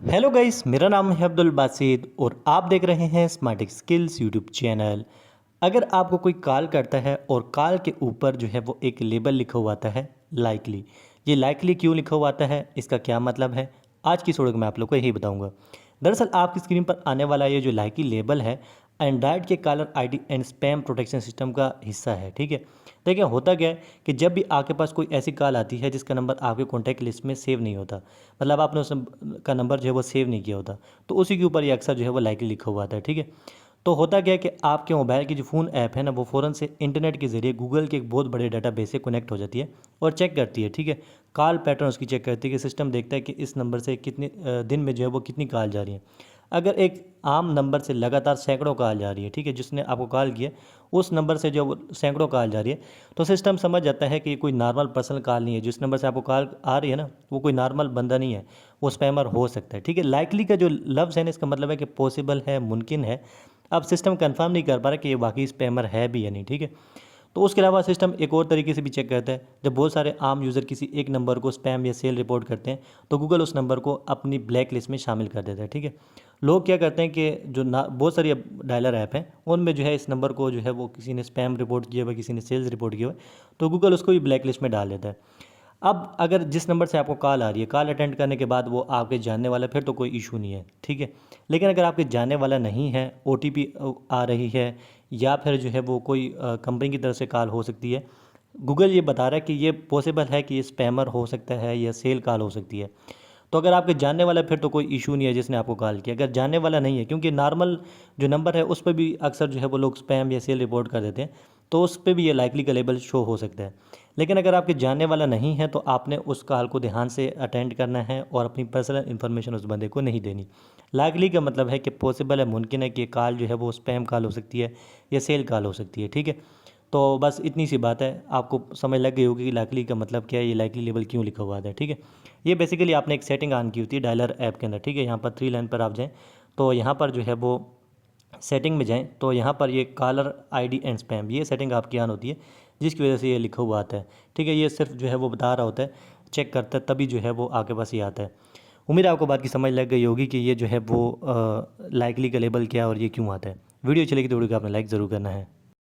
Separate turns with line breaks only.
Hello guys, मेरा नाम है अब्दुल बासित और आप देख रहे हैं स्मार्ट स्किल्स यूट्यूब चैनल। अगर आपको कोई कॉल करता है और कॉल के ऊपर जो है वो एक लेबल लिखा हुआ आता है लाइकली, ये लाइकली क्यों लिखा हुआ आता है, इसका क्या मतलब है, आज की इस वीडियो में मैं आप लोग को यही बताऊंगा। दरअसल आपकी स्क्रीन पर आने वाला ये जो लाइकली लेबल है एंड्रॉयड के caller ID and spam protection system का हिस्सा है। ठीक है, देखिए होता क्या है कि जब भी आपके पास कोई ऐसी कॉल आती है जिसका नंबर आपके कॉन्टैक्ट लिस्ट में सेव नहीं होता, मतलब आपने उस का नंबर जो है वो सेव नहीं किया होता, तो उसी के ऊपर ये अक्सर जो है वो लाइकली लिखा हुआ आता है। ठीक है, तो होता क्या है कि आपके मोबाइल की जो फ़ोन ऐप है ना, वो फ़ौरन से इंटरनेट के ज़रिए गूगल के एक बहुत बड़े डाटाबेस से कनेक्ट हो जाती है और चेक करती है। ठीक है, कॉल पैटर्न उसकी चेक करती है कि सिस्टम देखता है कि इस नंबर से कितने दिन में जो है वो कितनी कॉल जा रही है। अगर एक आम नंबर से लगातार सैकड़ों कॉल जा रही है, ठीक है, जिसने आपको कॉल किया उस नंबर से जो वो सैकड़ों कॉल जा रही है, तो सिस्टम समझ जाता है कि ये कोई नॉर्मल पर्सनल कॉल नहीं है। जिस नंबर से आपको कॉल आ रही है ना, वो कोई नॉर्मल बंदा नहीं है, वो स्पैमर हो सकता है। ठीक है, लाइकली का जो लफ्ज़ है ना, इसका मतलब है कि पॉसिबल है, मुमकिन है। अब सिस्टम कंफर्म नहीं कर पा रहा कि ये वाकई स्पैमर है भी या नहीं। ठीक है, तो उसके अलावा सिस्टम एक और तरीके से भी चेक करता है। जब बहुत सारे आम यूज़र किसी एक नंबर को स्पैम या सेल रिपोर्ट करते हैं, तो गूगल उस नंबर को अपनी ब्लैक लिस्ट में शामिल कर देता है। ठीक है, लोग क्या करते हैं कि जो ना बहुत सारी डायलर ऐप हैं उनमें जो है इस नंबर को जो है वो किसी ने स्पैम रिपोर्ट किया हुआ, किसी ने सेल्स रिपोर्ट किया हुआ, तो गूगल उसको भी ब्लैक लिस्ट में डाल देता है। अब अगर जिस नंबर से आपको कॉल आ रही है, कॉल अटेंड करने के बाद वो आपके जानने वाला है, फिर तो कोई इशू नहीं है। ठीक है, लेकिन अगर आपके जानने वाला नहीं है, ओटीपी आ रही है, या फिर जो है वो कोई कंपनी की तरफ से कॉल हो सकती है, गूगल ये बता रहा है कि ये पॉसिबल है कि ये स्पैमर हो सकता है या सेल कॉल हो सकती है। तो अगर आपके जानने वाला है फिर तो कोई इशू नहीं है जिसने आपको कॉल किया। अगर जानने वाला नहीं है, क्योंकि नॉर्मल जो नंबर है उस पर भी अक्सर जो है वो लोग स्पैम या सेल रिपोर्ट कर देते हैं, तो उस पर भी ये लाइकली का लेबल शो हो सकता है। लेकिन अगर आपके जानने वाला नहीं है तो आपने उस कॉल को ध्यान से अटेंड करना है और अपनी पर्सनल इन्फॉर्मेशन उस बंदे को नहीं देनी। लाइकली का मतलब है कि पॉसिबल है, मुमकिन है कि ये कॉल जो है वो स्पैम कॉल हो सकती है या सेल कॉल हो सकती है। ठीक है, तो बस इतनी सी बात है, आपको समझ लग गई होगी कि लाइकली का मतलब क्या है, ये लाइकली लेवल क्यों लिखा हुआ है। ठीक है, ये बेसिकली आपने एक सेटिंग ऑन की होती है डायलर ऐप के अंदर। ठीक है, यहाँ पर 3 लाइन पर आप जाएँ, तो यहाँ पर जो है वो सेटिंग में जाएँ, तो यहाँ पर ये कॉलर आईडी एंड स्पैम, ये सेटिंग आपकी ऑन होती है, जिसकी वजह से ये लिखा हुआ आता है। ठीक है, ये सिर्फ जो है वो बता रहा होता है, चेक करता है, तभी जो है वो आपके पास ये आता है। उम्मीद है आपको बात की समझ लग गई होगी कि ये जो है वो लाइकली का लेबल क्या है और ये क्यों आता है। वीडियो चलेगी तो वीडियो को आपने लाइक ज़रूर करना है।